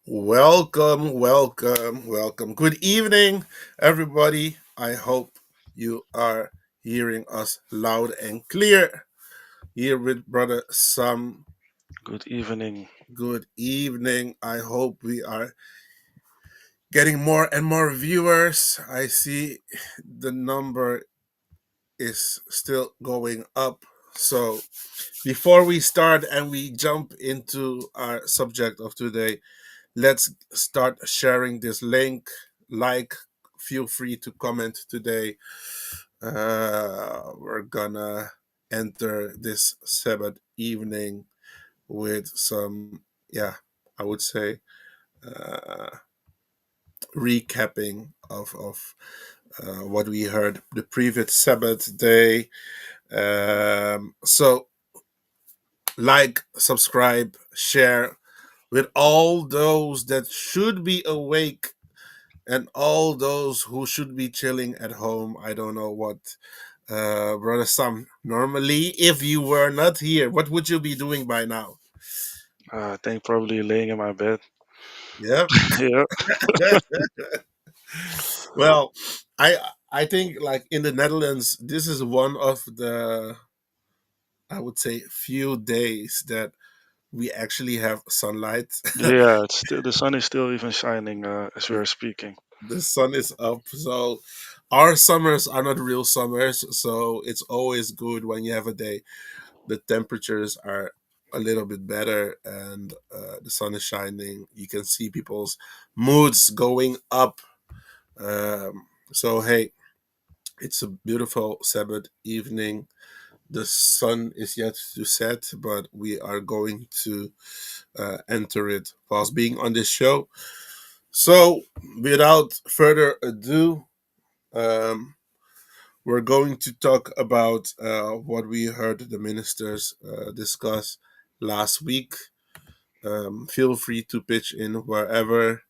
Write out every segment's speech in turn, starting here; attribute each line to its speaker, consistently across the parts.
Speaker 1: Welcome, welcome, welcome. Good evening, everybody. I hope you are hearing us loud and clear. Here with Brother Sam.
Speaker 2: Good evening.
Speaker 1: Good evening. I hope we are getting more and more viewers. I see the number is still going up. So, before we start and we jump into our subject of today, let's start sharing this link. Like, feel free to comment today. We're gonna enter this Sabbath evening with some, yeah, I would say, uh, recapping of what we heard the previous Sabbath day. So, like, subscribe, share with all those that should be awake and all those who should be chilling at home. I don't know what, Brother Sam, normally, if you were not here, what would you be doing by now?
Speaker 2: I think probably laying in my bed.
Speaker 1: Yeah.
Speaker 2: Yeah.
Speaker 1: Well, I I think like in the Netherlands, this is one of the, I would say, few days that we actually have sunlight.
Speaker 2: Yeah, it's still the sun is still even shining as we are speaking.
Speaker 1: The sun is up, so our summers are not real summers. So it's always good when you have a day the temperatures are a little bit better and the sun is shining. You can see people's moods going up. So, hey, it's a beautiful Sabbath evening. The sun is yet to set, but we are going to enter it whilst being on this show. So, without further ado, um, we're going to talk about what we heard the ministers discuss last week. Feel free to pitch in wherever.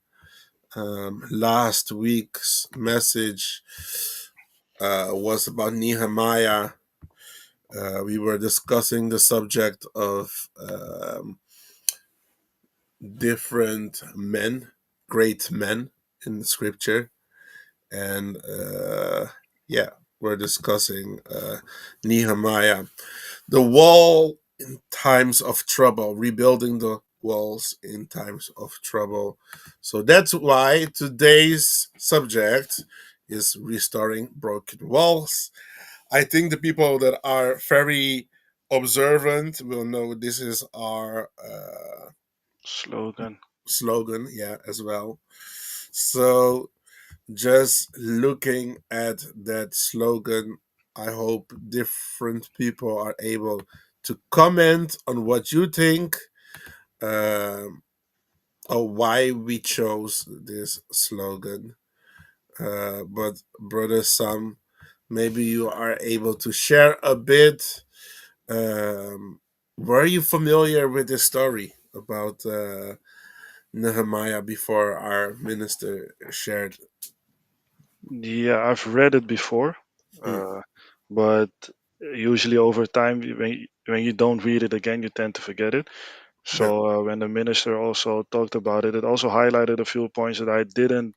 Speaker 1: Last week's message was about Nehemiah. We were discussing the subject of different men, great men in the scripture. And yeah, we're discussing Nehemiah. The wall in times of trouble, rebuilding the walls in times of trouble. So that's why today's subject is restoring broken walls. I think the people that are very observant will know this is our
Speaker 2: Slogan.
Speaker 1: slogan, yeah, as well. So just looking at that slogan, I hope different people are able to comment on what you think, um, or why we chose this slogan. But brother Sam, maybe you are able to share a bit. Were you familiar with this story about Nehemiah before our minister shared?
Speaker 2: Yeah, I've read it before,
Speaker 1: Hmm,
Speaker 2: uh, but usually over time, when you don't read it again, you tend to forget it. So
Speaker 1: yeah,
Speaker 2: when the minister also talked about it, it also highlighted a few points that I didn't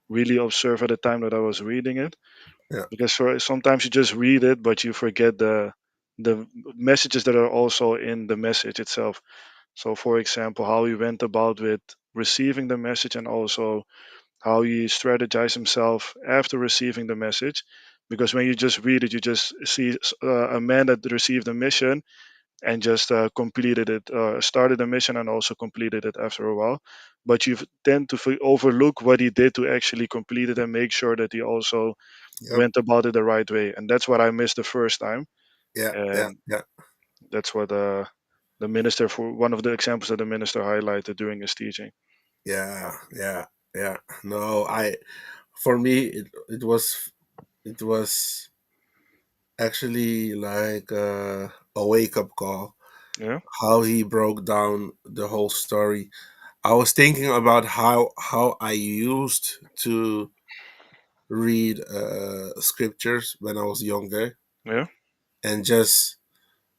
Speaker 2: really observe at the time that I was reading it.
Speaker 1: yeah,
Speaker 2: Because sometimes you just read it, but you forget the messages that are also in the message itself. So, for example, how he went about with receiving the message and also how he strategized himself after receiving the message. Because when you just read it, you just see a man that received a mission and just completed it, started a mission and also completed it after a while. But you tend to overlook what he did to actually complete it and make sure that he also
Speaker 1: yep,
Speaker 2: went about it the right way. And that's what I missed the first time.
Speaker 1: yeah, yeah,
Speaker 2: And
Speaker 1: yeah.
Speaker 2: that's what the minister, for one of the examples that the minister highlighted during his teaching.
Speaker 1: Yeah, yeah, yeah. No, for me it was actually like a wake up call.
Speaker 2: Yeah,
Speaker 1: How he broke down the whole story. I was thinking about how I used to read scriptures when I was younger,
Speaker 2: yeah,
Speaker 1: and just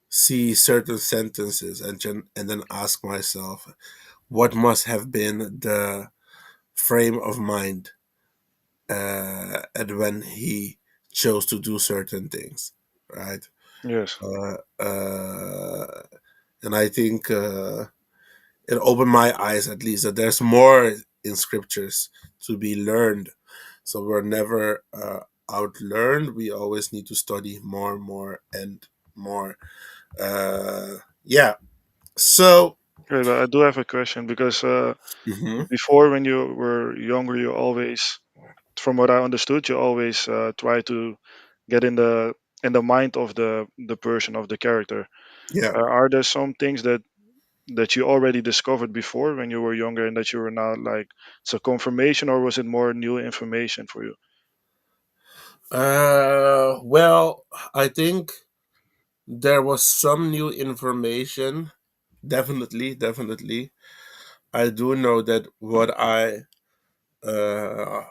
Speaker 1: see certain sentences and and then ask myself, what must have been the frame of mind and when he chose to do certain things, right?
Speaker 2: Yes.
Speaker 1: Uh, and I think it opened my eyes at least that there's more in scriptures to be learned. So we're never outlearned. We always need to study more and more and more. Yeah. So.
Speaker 2: Okay, but I do have a question because
Speaker 1: Mhm.
Speaker 2: before, when you were younger, you always, from what I understood, you always try to get in the mind of the person, of the character.
Speaker 1: Yeah.
Speaker 2: Are there some things that you already discovered before when you were younger, and that you were now like, it's a confirmation, or was it more new information for you?
Speaker 1: Well, I think there was some new information. Definitely, definitely. I do know that what I uh,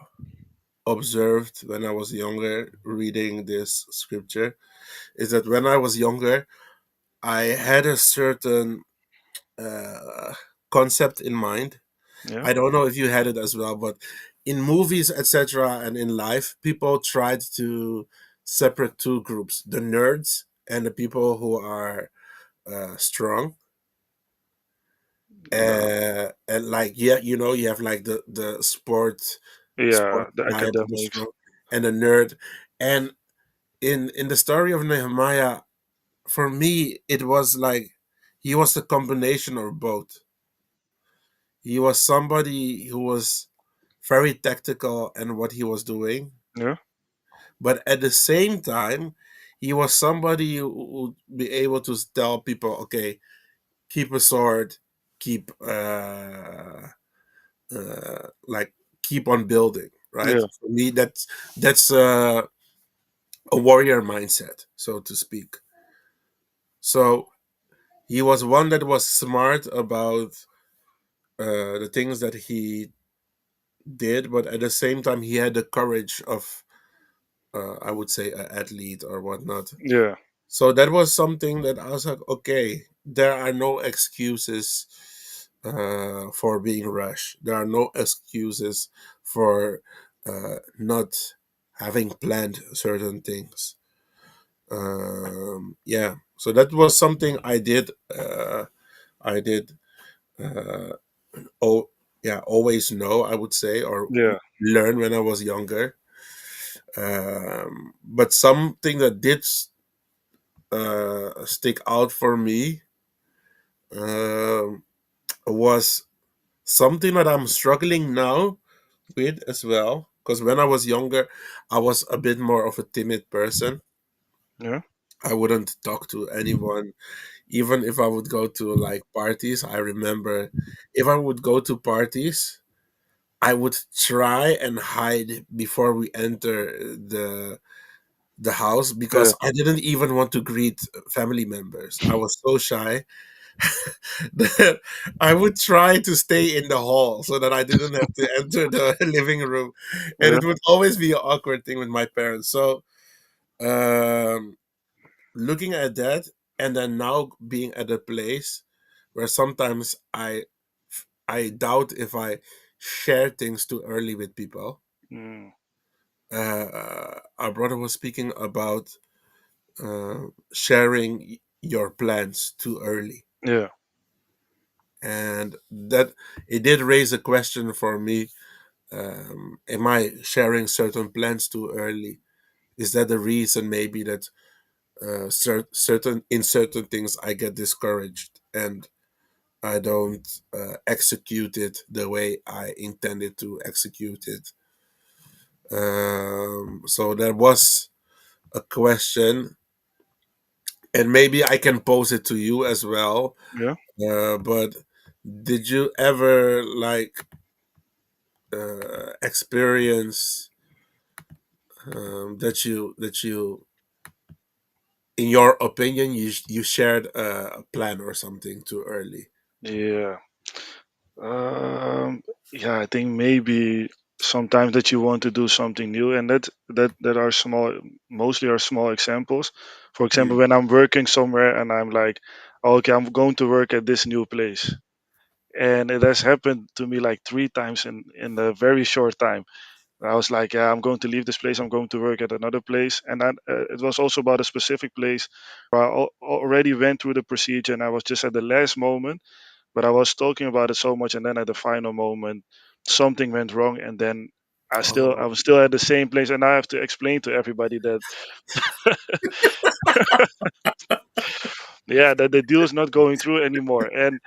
Speaker 1: observed when I was younger reading this scripture is that when I was younger, I had a certain uh, concept in mind.
Speaker 2: Yeah.
Speaker 1: I don't know if you had it as well, but in movies, etc., and in life, people tried to separate two groups: the nerds and the people who are strong.
Speaker 2: No.
Speaker 1: And like, yeah, you have like the sport
Speaker 2: Yeah, the
Speaker 1: guy, the
Speaker 2: academics.
Speaker 1: strong, and the nerd. And in the story of Nehemiah, for me, it was like he was a combination of both. He was somebody who was very tactical in what he was doing,
Speaker 2: Yeah.
Speaker 1: but at the same time, he was somebody who would be able to tell people, okay, keep a sword, keep like keep on building, right?
Speaker 2: Yeah.
Speaker 1: For me, that's a warrior mindset, so to speak. So he was one that was smart about the things that he did, but at the same time, he had the courage of, I would say, an athlete or whatnot.
Speaker 2: Yeah.
Speaker 1: So that was something that I was like, okay, there are no excuses for being rushed. There are no excuses for not having planned certain things. Yeah, so that was something I did. I did. Uh, oh, yeah, always know. I would say, or
Speaker 2: Yeah.
Speaker 1: learn when I was younger. But something that did stick out for me um, was something that I'm struggling now with as well. Because when I was younger, I was a bit more of a timid person.
Speaker 2: Yeah.
Speaker 1: I wouldn't talk to anyone, even if I would go to like parties. I remember if I would go to parties, I would try and hide before we enter the house
Speaker 2: Yeah.
Speaker 1: because I didn't even want to greet family members. I was so shy that I would try to stay in the hall so that I didn't have to enter the living room, and
Speaker 2: Yeah.
Speaker 1: it would always be an awkward thing with my parents. So, um, looking at that, and then now being at a place where sometimes I doubt if I share things too early with people.
Speaker 2: Mm.
Speaker 1: Our brother was speaking about sharing your plans too early,
Speaker 2: Yeah.
Speaker 1: and that it did raise a question for me. Am I sharing certain plans too early? Is that the reason maybe that certain things I get discouraged and I don't execute it the way I intended to execute it? So there was a question, and maybe I can pose it to you as well.
Speaker 2: Yeah.
Speaker 1: But did you ever like experience that you in your opinion you shared a plan or something too early?
Speaker 2: Yeah. Um, yeah, I think maybe sometimes that you want to do something new, and that are small, mostly are small examples. For example,
Speaker 1: Mm.
Speaker 2: when I'm working somewhere and I'm like, okay, I'm going to work at this new place, and it has happened to me like 3 times in a very short time. I was like, yeah, I'm going to leave this place. I'm going to work at another place, and then it was also about a specific place where I already went through the procedure, and I was just at the last moment. But I was talking about it so much, and then at the final moment, something went wrong, and then I
Speaker 1: Oh,
Speaker 2: was still at the same place, and I have to explain to everybody that yeah, that the deal is not going through anymore. And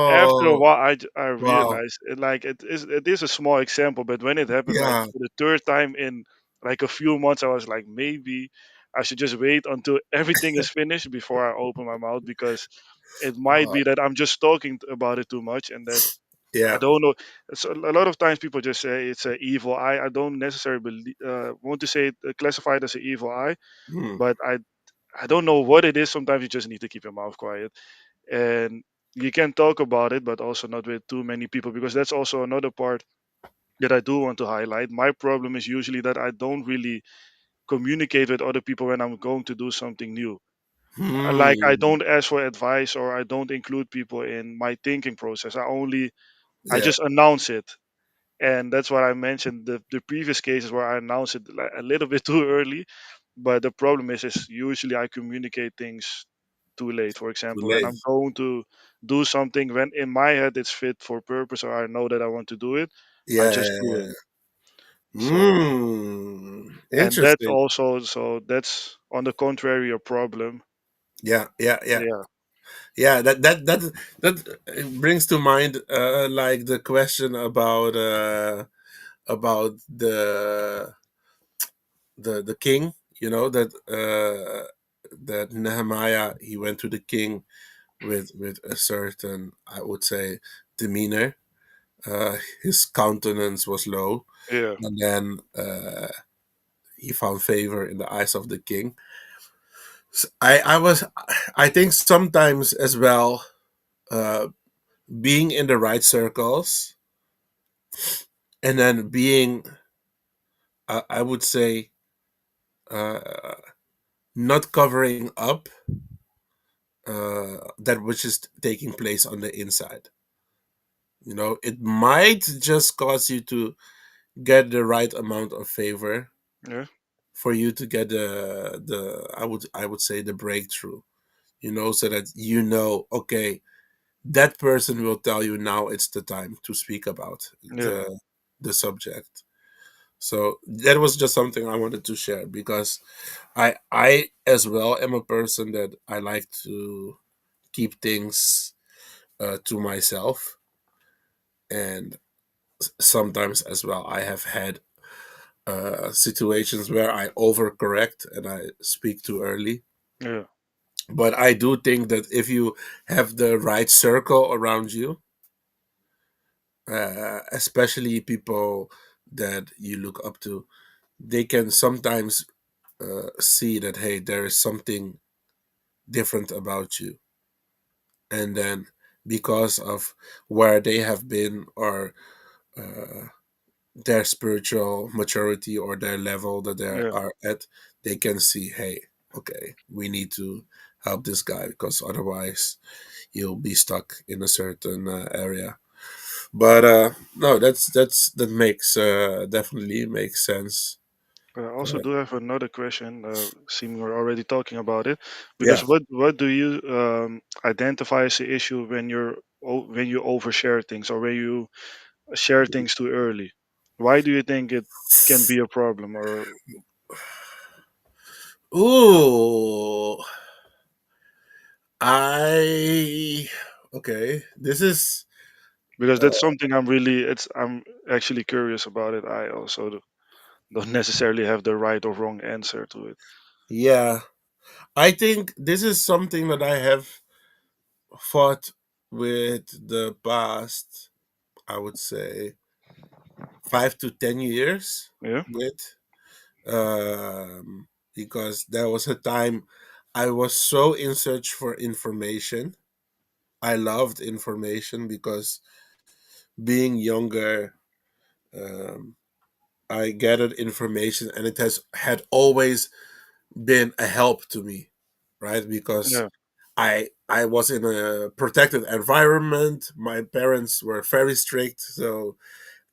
Speaker 2: after a
Speaker 1: oh,
Speaker 2: while, I
Speaker 1: wow.
Speaker 2: realized like it is a small example, but when it happened like
Speaker 1: Yeah.
Speaker 2: for the third time in like a few months, I was like, maybe I should just wait until everything is finished before I open my mouth, because it might
Speaker 1: Uh,
Speaker 2: be that I'm just talking about it too much, and that I
Speaker 1: yeah.
Speaker 2: don't know. So a lot of times people just say it's an evil eye. I don't necessarily want to say it, classify it as an evil eye,
Speaker 1: Hmm.
Speaker 2: but I don't know what it is. Sometimes you just need to keep your mouth quiet, and you can talk about it, but also not with too many people, because that's also another part that I do want to highlight. My problem is usually that I don't really communicate with other people when I'm going to do something new. Like I
Speaker 1: Hmm.
Speaker 2: don't ask for advice, or I don't include people in my thinking process. I
Speaker 1: Yeah.
Speaker 2: just announce it. And that's what I mentioned, the previous cases where I announced it a little bit too early. But the problem is usually I communicate things too late. For
Speaker 1: Too
Speaker 2: example, when
Speaker 1: late.
Speaker 2: I'm going to do something, when in my head it's fit for purpose, or I know that I want to do it, I
Speaker 1: Yeah.
Speaker 2: just do it. So,
Speaker 1: Hmm.
Speaker 2: and that's
Speaker 1: Interesting.
Speaker 2: also, so that's on the contrary a problem.
Speaker 1: Yeah. Yeah. Yeah.
Speaker 2: Yeah,
Speaker 1: Yeah. That brings to mind like the question about the king. You know that Nehemiah, he went to the king with a certain, I would say, demeanor. His countenance was low,
Speaker 2: yeah,
Speaker 1: and then he found favor in the eyes of the king. I think sometimes as well, uh, being in the right circles, and then being, I would say, uh, not covering up that which is taking place on the inside. You know, it might just cause you to get the right amount of favor
Speaker 2: yeah,
Speaker 1: for you to get the I would say the breakthrough. You know, so that you know, okay, that person will tell you now it's the time to speak about
Speaker 2: yeah,
Speaker 1: the subject. So that was just something I wanted to share, because I as well am a person that I like to keep things to myself, and sometimes as well I have had situations where I overcorrect and I speak too early.
Speaker 2: yeah,
Speaker 1: But I do think that if you have the right circle around you, especially people that you look up to, they can sometimes see that, hey, there is something different about you. And then because of where they have been, or uh, their spiritual maturity, or their level that they
Speaker 2: yeah.
Speaker 1: are at, they can see, hey, okay, we need to help this guy, because otherwise he'll be stuck in a certain area. But no, that makes definitely makes sense.
Speaker 2: But I also
Speaker 1: Uh,
Speaker 2: do have another question. Seeing we're already talking about it,
Speaker 1: yeah.
Speaker 2: because what do you identify as the issue when when you overshare things, or when you share things too early? Why do you think it can be a problem? Or
Speaker 1: Ooh, I okay. This is
Speaker 2: because
Speaker 1: uh,
Speaker 2: that's something I'm actually curious about it. I also don't necessarily have the right or wrong answer to it.
Speaker 1: yeah. I think this is something that I have fought with the past, I would say, 5 to 10 years
Speaker 2: Yeah,
Speaker 1: with, because there was a time I was so in search for information. I loved information because being younger, um, I gathered information, and it has had always been a help to me, right? Because
Speaker 2: yeah,
Speaker 1: I was in a protected environment. My parents were very strict, so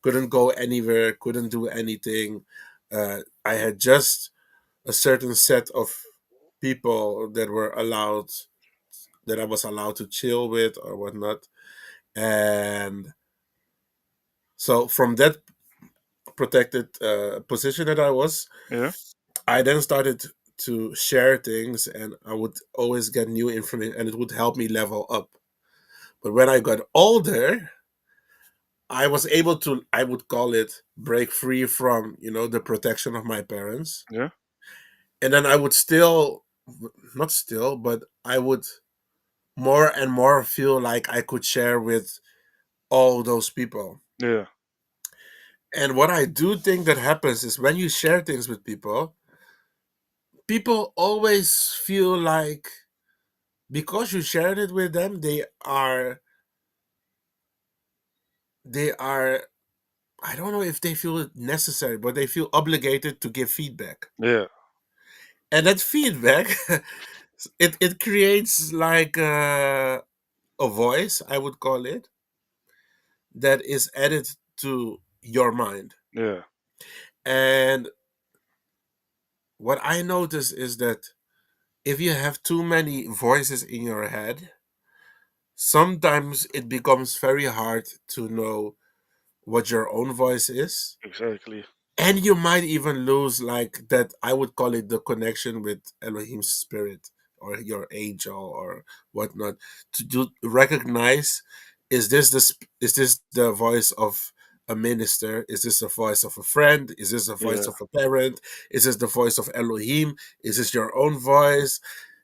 Speaker 1: couldn't go anywhere, couldn't do anything. I had just a certain set of people that I was allowed to chill with or whatnot. And so from that protected position that I was,
Speaker 2: Yeah.
Speaker 1: I then started to share things, and I would always get new information, and it would help me level up. But when I got older, I was able to, I would call it, break free from, the protection of my parents.
Speaker 2: Yeah.
Speaker 1: And then I would still, not still, but I would more and more feel like I could share with all those people.
Speaker 2: Yeah.
Speaker 1: And what I do think that happens is when you share things with people, people always feel like because you shared it with them, they are I don't know if they feel it necessary, but they feel obligated to give feedback.
Speaker 2: Yeah.
Speaker 1: And that feedback it creates like a voice, I would call it, that is added to your mind.
Speaker 2: Yeah.
Speaker 1: And what I notice is that if you have too many voices in your head, sometimes it becomes very hard to know what your own voice is.
Speaker 2: Exactly.
Speaker 1: And you might even lose, like, that, I would call it, the connection with Elohim's spirit or your angel or whatnot, to recognize, is this the voice of a minister? Is this the voice of a friend? Is this the voice
Speaker 2: Yeah.
Speaker 1: of a parent? Is this the voice of Elohim? Is this your own voice?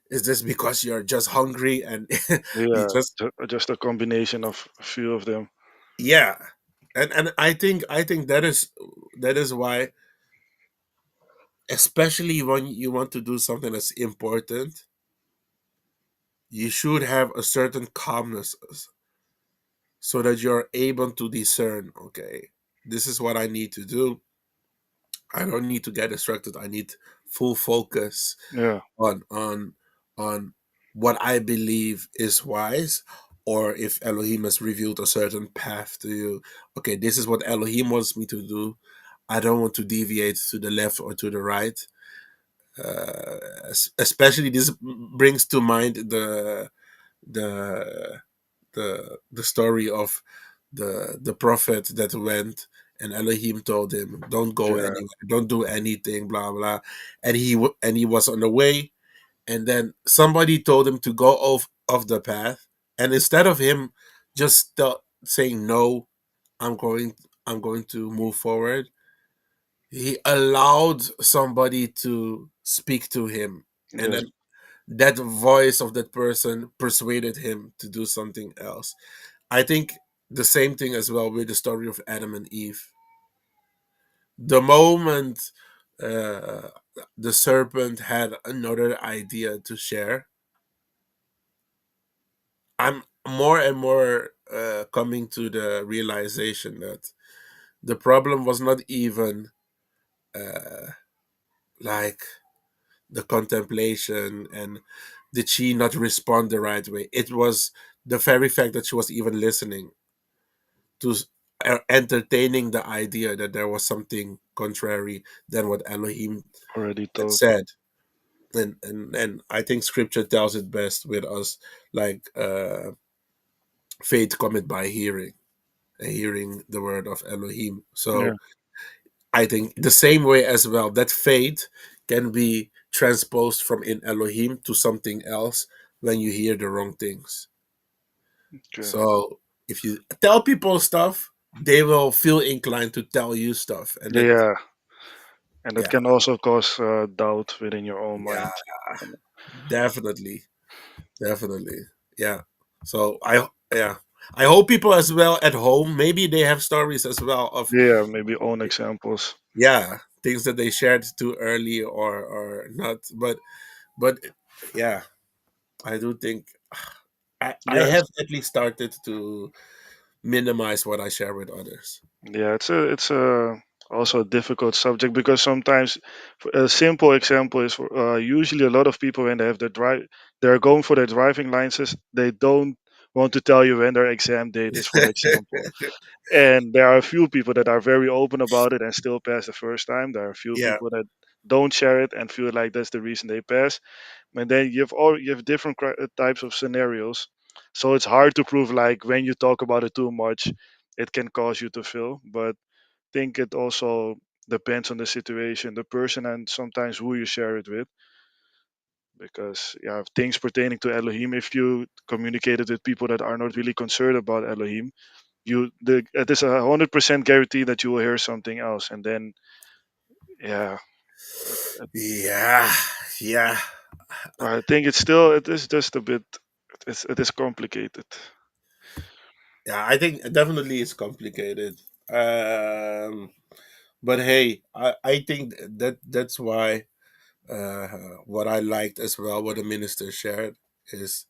Speaker 1: Is this because you're just hungry and you
Speaker 2: Yeah.
Speaker 1: just,
Speaker 2: Just a combination of a few of them.
Speaker 1: yeah. And I think that is why, especially when you want to do something that's important, you should have a certain calmness so that you're able to discern, okay, this is what I need to do. I don't need to get distracted. I need full focus
Speaker 2: Yeah.
Speaker 1: on what I believe is wise, or if Elohim has revealed a certain path to you. Okay, this is what Elohim wants me to do. I don't want to deviate to the left or to the right. Especially this brings to mind the the story of the prophet that went, and Elohim told him, "Don't go
Speaker 2: Yeah.
Speaker 1: anywhere, don't do anything, blah blah," and he was on the way, and then somebody told him to go off the path, and instead of him just saying no, I'm going I'm going to move forward, he allowed somebody to speak to him, and
Speaker 2: Yes.
Speaker 1: then that voice of that person persuaded him to do something else. I think the same thing as well with the story of Adam and Eve. The moment uh, the serpent had another idea to share, I'm more and more coming to the realization that the problem was not even uh, like the contemplation and did she not respond the right way. It was the very fact that she was even listening to entertaining the idea that there was something contrary than what Elohim
Speaker 2: Already
Speaker 1: had
Speaker 2: told.
Speaker 1: said. And I think scripture tells it best with us, like faith cometh by hearing, and hearing the word of Elohim.
Speaker 2: Yeah.
Speaker 1: So I think the same way as well, that faith can be transposed from in Elohim to something else when you hear the wrong things.
Speaker 2: Okay.
Speaker 1: So if you tell people stuff, they will feel inclined to tell you stuff, and that,
Speaker 2: Yeah. And that
Speaker 1: yeah,
Speaker 2: can also cause doubt within your own
Speaker 1: yeah,
Speaker 2: mind. And
Speaker 1: definitely, definitely, yeah. So I hope people as well at home, maybe they have stories as well of,
Speaker 2: yeah, maybe own examples.
Speaker 1: yeah, things that they shared too early or not, but yeah, I do think I
Speaker 2: Yeah.
Speaker 1: have at least started to minimize what I share with others.
Speaker 2: Yeah. It's a Also a difficult subject because sometimes a simple example is usually a lot of people when they have their drive they're going for their driving licenses, they don't want to tell you when their exam date is, for example. And there are a few people that are very open about it and still pass the first time. There are a few
Speaker 1: Yeah.
Speaker 2: people that don't share it and feel like that's the reason they pass. And then you have different types of scenarios, so it's hard to prove like when you talk about it too much, it can cause you to fail. But think it also depends on the situation, the person, and sometimes who you share it with. Because yeah, things pertaining to Elohim, if you communicate it with people that are not really concerned about Elohim, it is 100% guarantee that you will hear something else, and then yeah,
Speaker 1: Yeah. Yeah.
Speaker 2: I think it is just a bit, it is complicated.
Speaker 1: Yeah, I think definitely it's complicated. Um, but hey, I think that's why uh, what I liked as well, what the minister shared, is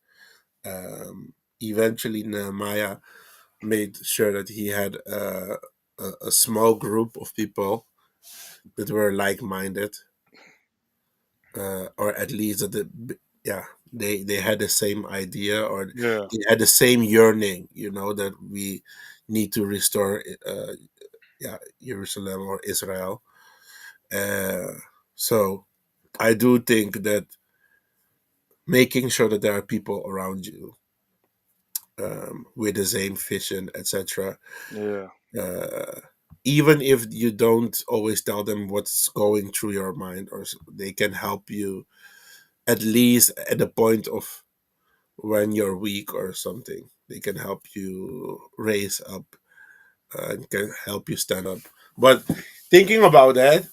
Speaker 1: eventually Nehemiah made sure that he had a small group of people that were like-minded, or at least that yeah, they had the same idea, or
Speaker 2: Yeah,
Speaker 1: they had the same yearning, that we need to restore yeah, Jerusalem or Israel. uh, so I do think that making sure that there are people around you with the same vision, etc.
Speaker 2: yeah,
Speaker 1: uh, Even if you don't always tell them what's going through your mind, or they can help you at least at the point of when you're weak or something. They can help you raise up, and can help you stand up. But thinking about that,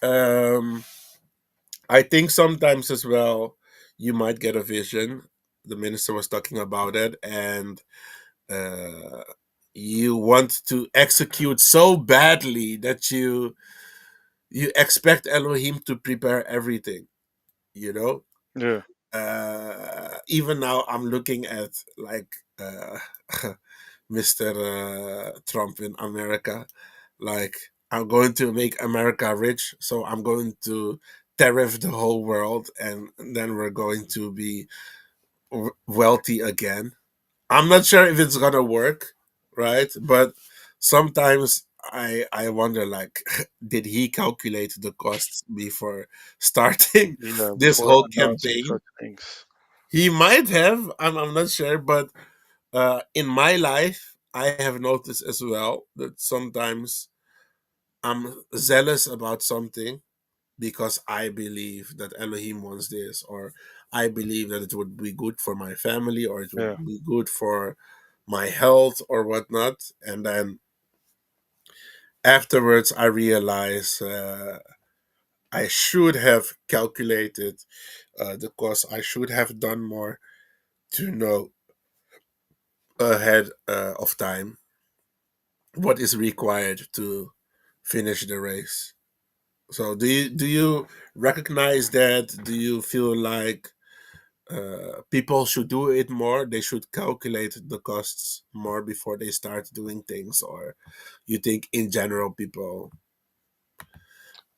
Speaker 1: um, I think sometimes as well, you might get a vision. The minister was talking about it, and uh, you want to execute so badly that you expect Elohim to prepare everything. You know,
Speaker 2: yeah,
Speaker 1: even now I'm looking at like Mr. Trump in America. Like, I'm going to make America rich, so I'm going to tariff the whole world, and then we're going to be wealthy again. I'm not sure if it's gonna work, right? But sometimes I wonder, like, did he calculate the costs before starting
Speaker 2: yeah.
Speaker 1: this
Speaker 2: Before
Speaker 1: whole
Speaker 2: announcing
Speaker 1: campaign?
Speaker 2: such things.
Speaker 1: He might have. I'm not sure, but in my life, I have noticed as well that sometimes I'm zealous about something because I believe that Elohim wants this, or I believe that it would be good for my family, or it
Speaker 2: Yeah,
Speaker 1: would be good for my health, or whatnot. And then afterwards, I realize I should have calculated the cost. I should have done more to know ahead of time what is required to finish the race. So do you recognize that? Do you feel like people should do it more? They should calculate the costs more before they start doing things, or you think in general people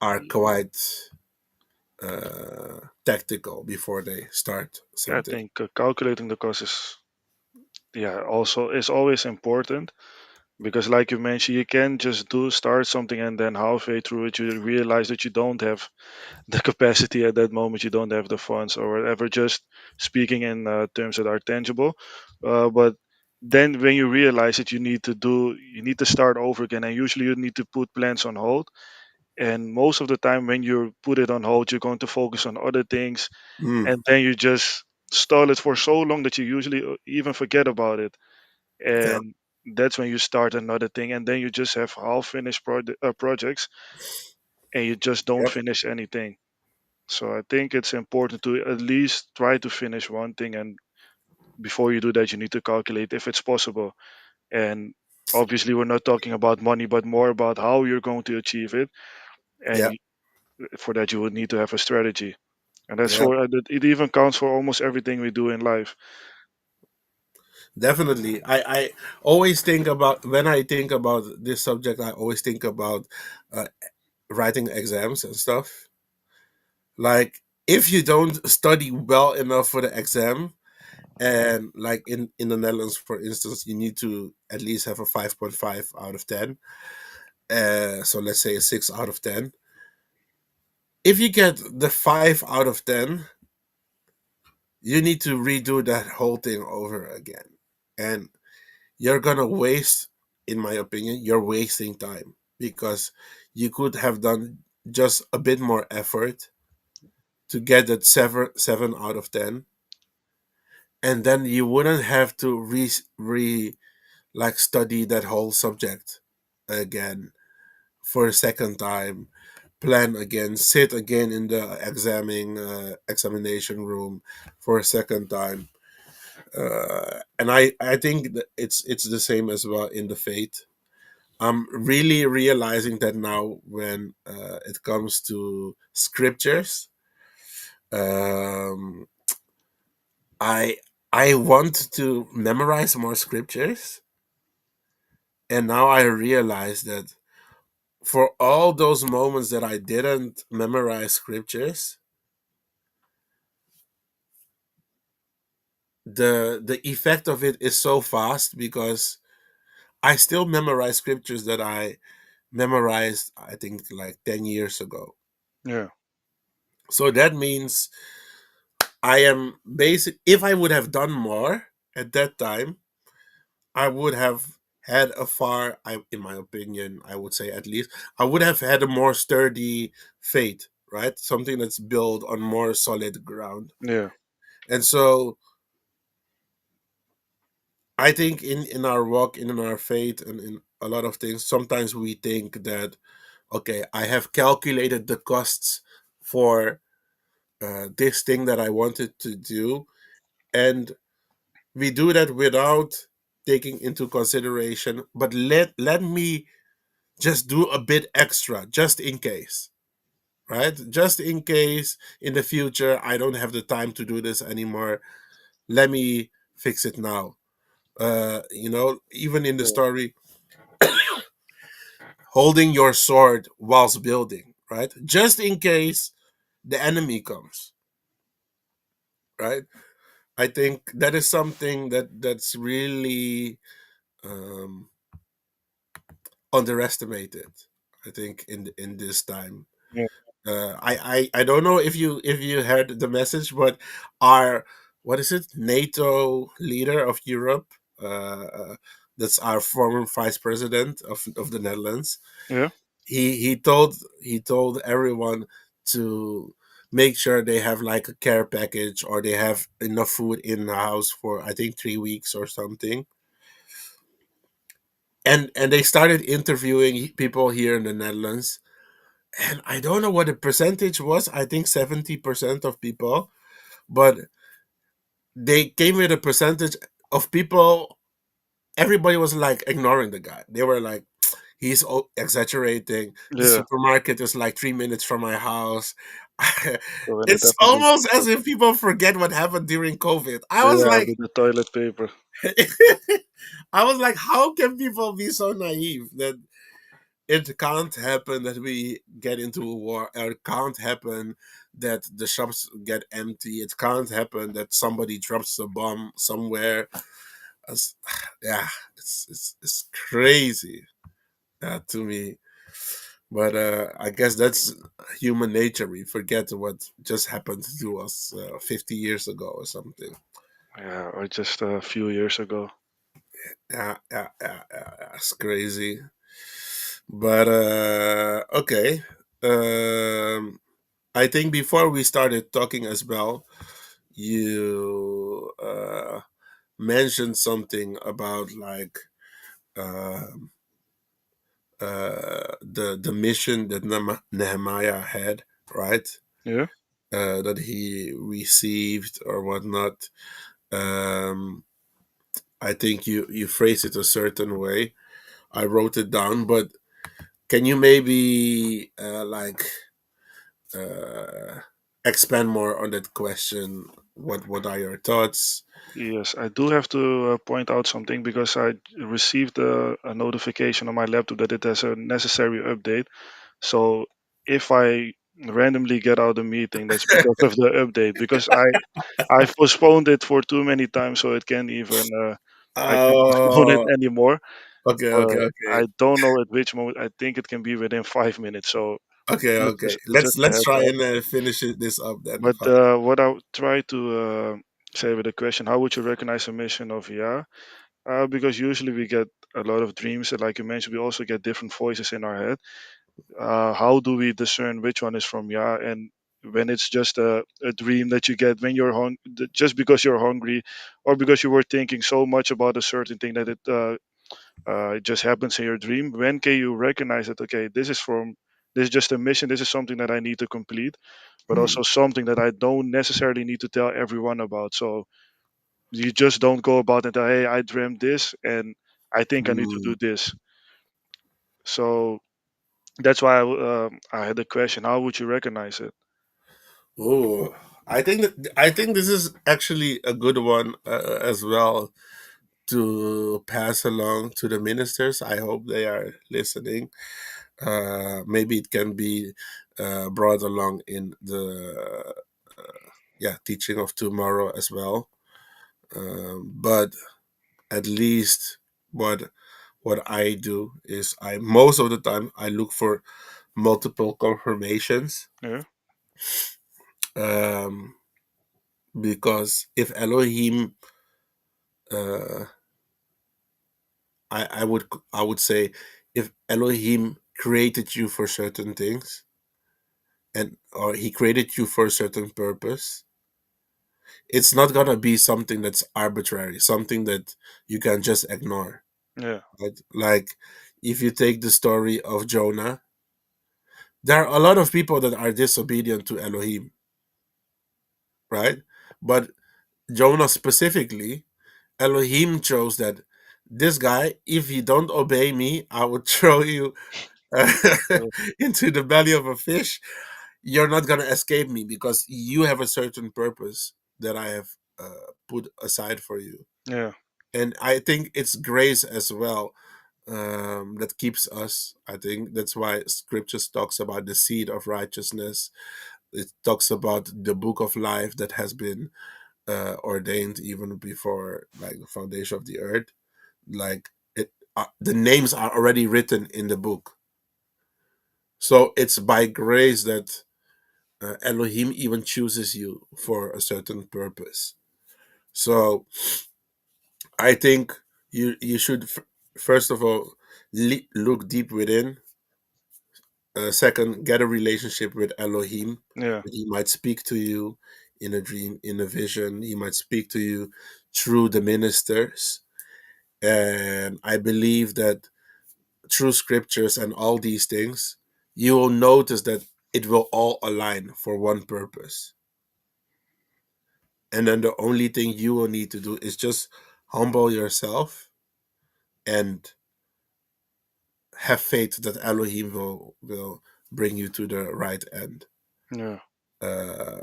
Speaker 1: are quite tactical before they start
Speaker 2: I
Speaker 1: something?
Speaker 2: think calculating the cost is, yeah, also is always important because like you mentioned, you can just do start something and then halfway through it you realize that you don't have the capacity at that moment, you don't have the funds or whatever, just speaking in terms that are tangible. But then when you realize that you need to start over again, and usually you need to put plans on hold. And most of the time when you put it on hold, you're going to focus on other things,
Speaker 1: Mm,
Speaker 2: and then you just stall it for so long that you usually even forget about it.
Speaker 1: yeah,
Speaker 2: And that's when you start another thing, and then you just have half finished projects, and you just don't
Speaker 1: yep,
Speaker 2: finish anything. So I think it's important to at least try to finish one thing, and before you do that, you need to calculate if it's possible. And obviously, we're not talking about money, but more about how you're going to achieve it. And
Speaker 1: yeah,
Speaker 2: for that, you would need to have a strategy. And that's
Speaker 1: yeah,
Speaker 2: for it even counts for almost everything we do in life.
Speaker 1: Definitely. I always think about, when I think about this subject, I always think about uh, writing exams and stuff. Like, if you don't study well enough for the exam, and like in the Netherlands, for instance, you need to at least have a 5.5 out of 10. So let's say a 6 out of 10. If you get the 5 out of 10, you need to redo that whole thing over again. And you're gonna waste, in my opinion, you're wasting time, because you could have done just a bit more effort to get that 7 out of 10, and then you wouldn't have to re like study that whole subject again for a second time, plan again, sit again in the examination room for a second time. And I think that it's the same as well in the faith. I'm really realizing that now, when it comes to scriptures. Um, I I want to memorize more scriptures, and now I realize that for all those moments that I didn't memorize scriptures, the effect of it is so fast, because I still memorize scriptures that I memorized, I think, like 10 years ago.
Speaker 2: Yeah,
Speaker 1: So that means I am basic. If I would have done more at that time, I would have had a far, in my opinion, I would say, at least, I would have had a more sturdy faith, right? Something that's built on more solid ground.
Speaker 2: yeah,
Speaker 1: And so I think in our walk, in our faith, and in a lot of things, sometimes we think that, okay, I have calculated the costs for this thing that I wanted to do, and we do that without taking into consideration. But let me just do a bit extra, just in case, right? Just in case in the future I don't have the time to do this anymore. Let me fix it now. Even in the
Speaker 2: yeah,
Speaker 1: story, holding your sword whilst building, right? Just in case the enemy comes, right? I think that is something that's really um, underestimated. I think in this time.
Speaker 2: yeah,
Speaker 1: I don't know if you heard the message, but our, what is it, NATO leader of Europe, that's our former vice president of the Netherlands.
Speaker 2: yeah.
Speaker 1: He told everyone to make sure they have like a care package, or they have enough food in the house for, I think, 3 weeks or something. And they started interviewing people here in the Netherlands, and I don't know what the percentage was. I think 70% of people, but they came with a percentage of people. Everybody was like ignoring the guy. They were like, he's exaggerating. The
Speaker 2: Yeah.
Speaker 1: supermarket is like 3 minutes from my house.
Speaker 2: So when it
Speaker 1: It's
Speaker 2: definitely,
Speaker 1: almost as if people forget what happened during COVID. I was
Speaker 2: yeah,
Speaker 1: like,
Speaker 2: with the toilet paper.
Speaker 1: I was like, how can people be so naive that it can't happen that we get into a war, or it can't happen that the shops get empty, it can't happen that somebody drops a bomb somewhere. As- yeah, it's crazy, to me. But I guess that's human nature. We forget what just happened to us 50 years ago or something.
Speaker 2: Yeah, or just a few years ago.
Speaker 1: Yeah, it's crazy. But okay. I think before we started talking as well, you mentioned something about like uh, the mission that Nehemiah had, right?
Speaker 2: Yeah,
Speaker 1: That he received or whatnot. Um, I think you phrased it a certain way. I wrote it down, but can you maybe like uh, expand more on that question? What are your thoughts?
Speaker 2: Yes, I do have to point out something because I received a notification on my laptop that it has a necessary update. So if I randomly get out of the meeting, that's because of the update. Because I postponed it for too many times, so it can't even I can't postpone it
Speaker 1: Oh,
Speaker 2: anymore.
Speaker 1: okay, okay,
Speaker 2: But
Speaker 1: okay,
Speaker 2: I don't know at which moment. I think it can be within 5 minutes. So
Speaker 1: okay,
Speaker 2: just
Speaker 1: okay.
Speaker 2: just,
Speaker 1: Let's
Speaker 2: just a
Speaker 1: let's
Speaker 2: heads
Speaker 1: try
Speaker 2: up.
Speaker 1: and finish this up then.
Speaker 2: But what I would try to say with the question, how would you recognize a mission of Yah? Because usually we get a lot of dreams, and like you mentioned, we also get different voices in our head. How do we discern which one is from Yah, and when it's just a dream that you get when you're just because you're hungry, or because you were thinking so much about a certain thing that it just happens in your dream? When can you recognize that? Okay, this is just a mission. This is something that I need to complete, but
Speaker 1: Hmm.
Speaker 2: also something that I don't necessarily need to tell everyone about. So you just don't go about and tell, hey, I dreamt this, and I think I need to
Speaker 1: Hmm.
Speaker 2: do this. So that's why I had the question: how would you recognize it?
Speaker 1: Oh, I think this is actually a good one as well to pass along to the ministers. I hope they are listening. Maybe it can be brought along in the yeah teaching of tomorrow as well. But at least what what I do is I most of the time I look for multiple confirmations,
Speaker 2: Yeah,
Speaker 1: um, because if Elohim, uh, I would say, if Elohim created you for certain things, and or he created you for a certain purpose, it's not gonna be something that's arbitrary, something that you can just ignore.
Speaker 2: yeah,
Speaker 1: Right? Like if you take the story of Jonah, there are a lot of people that are disobedient to Elohim, right? But Jonah specifically, Elohim chose that this guy, if you don't obey me, I will throw you uh,
Speaker 2: yeah,
Speaker 1: into the belly of a fish. You're not gonna escape me because you have a certain purpose that I have put aside for you.
Speaker 2: yeah,
Speaker 1: And I think it's grace as well that keeps us. I think that's why scriptures talks about the seed of righteousness. It talks about the book of life that has been ordained even before like the foundation of the earth. Like it, the names are already written in the book. So it's by grace that Elohim even chooses you for a certain purpose. So I think you should first of all look deep within. Second, get a relationship with Elohim.
Speaker 2: yeah,
Speaker 1: He might speak to you in a dream, in a vision. He might speak to you through the ministers. And I believe that through scriptures and all these things, you will notice that it will all align for one purpose. And then the only thing you will need to do is just humble yourself and have faith that Elohim will bring you to the right end.
Speaker 2: yeah,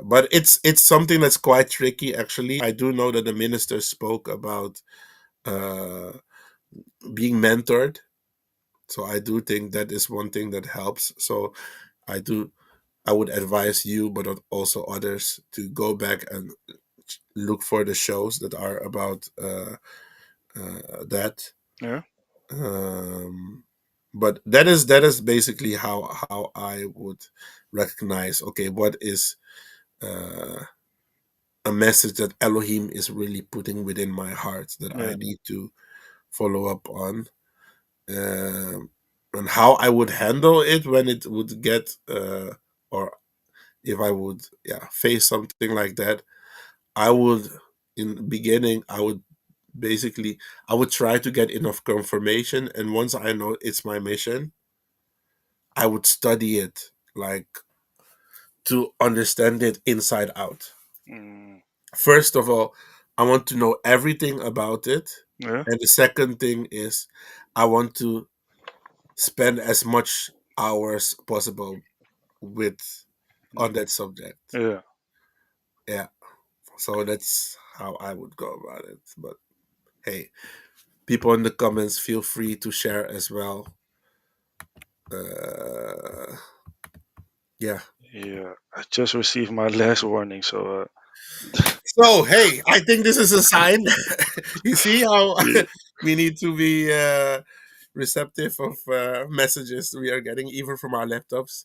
Speaker 1: But it's something that's quite tricky. Actually, I do know that the minister spoke about uh, being mentored. So I do think that is one thing that helps. So I do I would advise you, but also others, to go back and look for the shows that are about that.
Speaker 2: yeah,
Speaker 1: Um, but that is basically how I would recognize. Okay, what is uh, a message that Elohim is really putting within my heart that I
Speaker 2: yeah,
Speaker 1: need to follow up on, and how I would handle it when it would get or if I would face something like that. I would in the beginning I would basically I would try to get enough confirmation, and once I know it's my mission, I would study it like to understand it inside out.
Speaker 2: mm,
Speaker 1: First of all, I want to know everything about it.
Speaker 2: yeah,
Speaker 1: And the second thing is I want to spend as much hours possible with on that subject.
Speaker 2: yeah,
Speaker 1: Yeah. So that's how I would go about it. But hey, people in the comments, feel free to share as well. Uh, yeah.
Speaker 2: Yeah, I just received my last warning, so
Speaker 1: So hey, I think this is a sign. You see how
Speaker 2: yeah,
Speaker 1: we need to be receptive of messages we are getting, even from our laptops.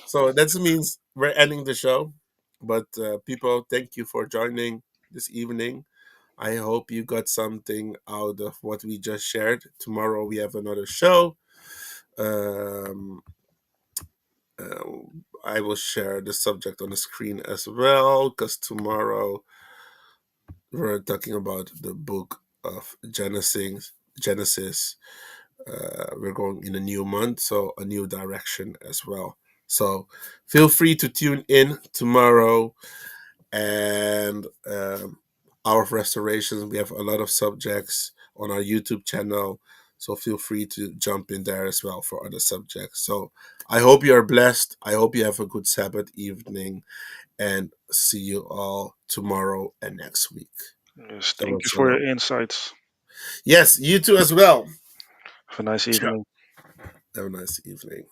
Speaker 1: So that means we're ending the show. But people, thank you for joining this evening. I hope you got something out of what we just shared. Tomorrow we have another show. Um, uh, I will share the subject on the screen as well because tomorrow we're talking about the book of Genesis. Genesis. We're going in a new month, so a new direction as well. So feel free to tune in tomorrow. And Hour of Restorations, we have a lot of subjects on our YouTube channel. So feel free to jump in there as well for other subjects. So I hope you are blessed. I hope you have a good Sabbath evening, and see you all tomorrow and next week.
Speaker 2: yes, thank
Speaker 1: Shabbat
Speaker 2: you for
Speaker 1: shalom.
Speaker 2: your insights.
Speaker 1: Yes, you too as well.
Speaker 2: Have a nice
Speaker 1: Ciao.
Speaker 2: evening.
Speaker 1: Have a nice evening.